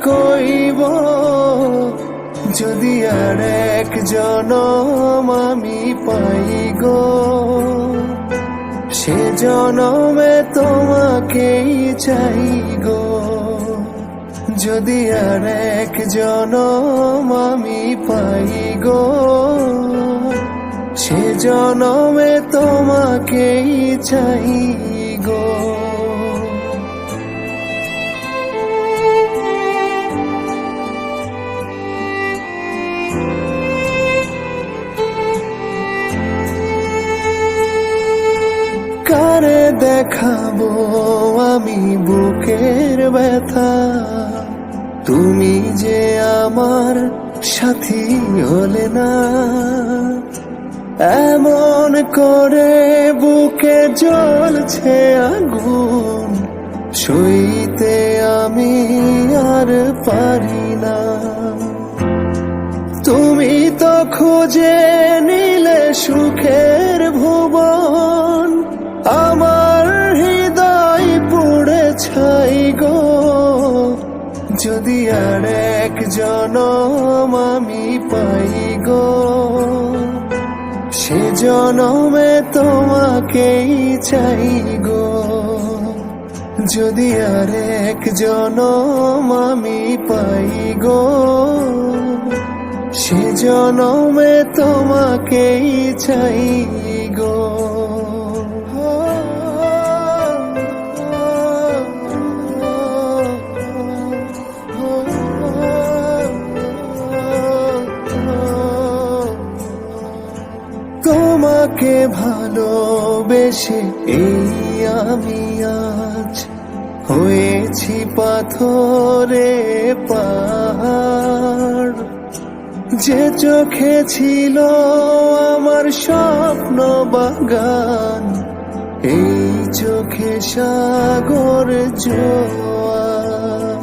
কইব যদি আর এক জনম আমি পাই গো, সে জনমে তোমাকেই চাই গো। যদি আর এক জনম আমি পাই গো, সে জনমে তোমাকেই চাই গো। কারে দেখাবো আমি বুকের ব্যথা, তুমি যে আমার সাথী হলে না। এমন করে বুকে জ্বলছে আগুন, সইতে আমি আর পারি না। তুমি তো খুঁজে নিলে সুখের ভুবন, আমার হৃদয় পুড়ে ছাই গো। যদি আর এক জনম আমি পাই গো, সে জনমে তোমাকেই চাই গো। যদি আর এক জনম আমি পাই গো, সে জনমে তোমাকেই চাই গো। তোমাকে ভালোবেসে এই আমি আজ হয়েছি পাথরে পাহাড়। যে চোখে ছিল আমার স্বপ্ন বাগান, এই চোখে সাগর জোয়ার।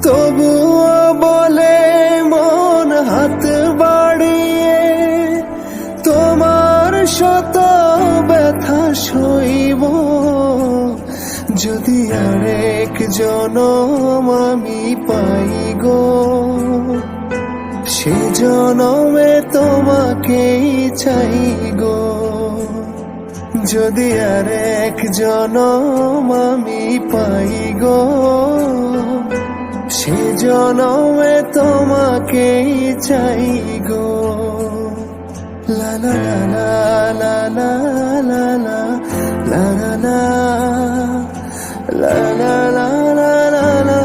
তবুও বলে মন হাত বাড়িয়ে, তোমার শত ব্যথা সইব। যদি আর এক জনম আমি পাই গো, সে জনমে তোমাকেই চাই গো। যদি আর এক জনম আমি পাই গো, সে জনমে তোমাকেই চাই গো। লা লা লা লা লা লা লা লা লা লা লা লা লা লা লা।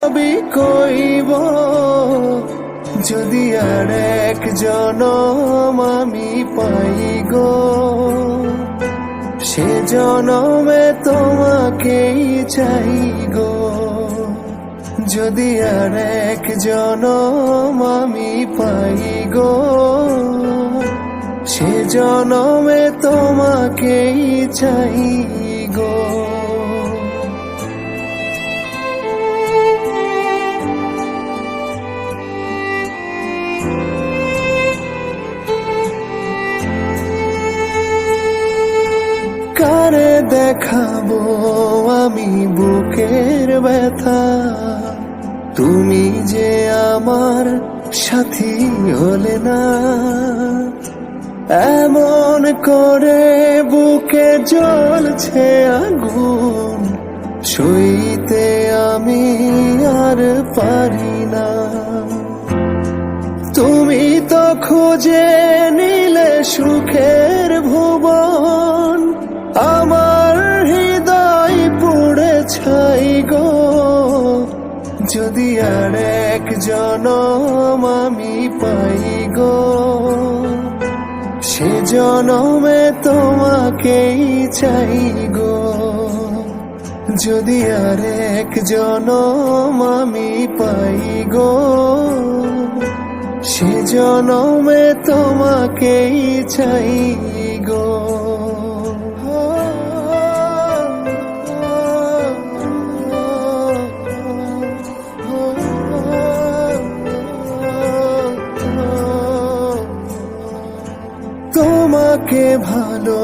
তবে কইব যদি আর এক জনম আমি পাই গো, সে জনমে তোমাকেই চাই গো। যদি আর এক জনম আমি পাই গো, সে জনমে তোমাকেই চাই গো। কারে দেখাবো আমি বুকের ব্যথা, তুমি যে আমার সাথী হলে না। এমন করে বুকে জ্বলছে আগুন, সইতে আমি আর পারি না। তুমি তো খুঁজে নিলে সুখের ভুবন, আমার হৃদয় পুড়ে ছাই গো। যদি আর এক জনম আমি পাই গো, সে জনমে তোমাকেই চাই গো। যদি আর এক জনম আমি পাই গো, সে জনমে তোমাকেই চাই গো। তোমাকে ভালো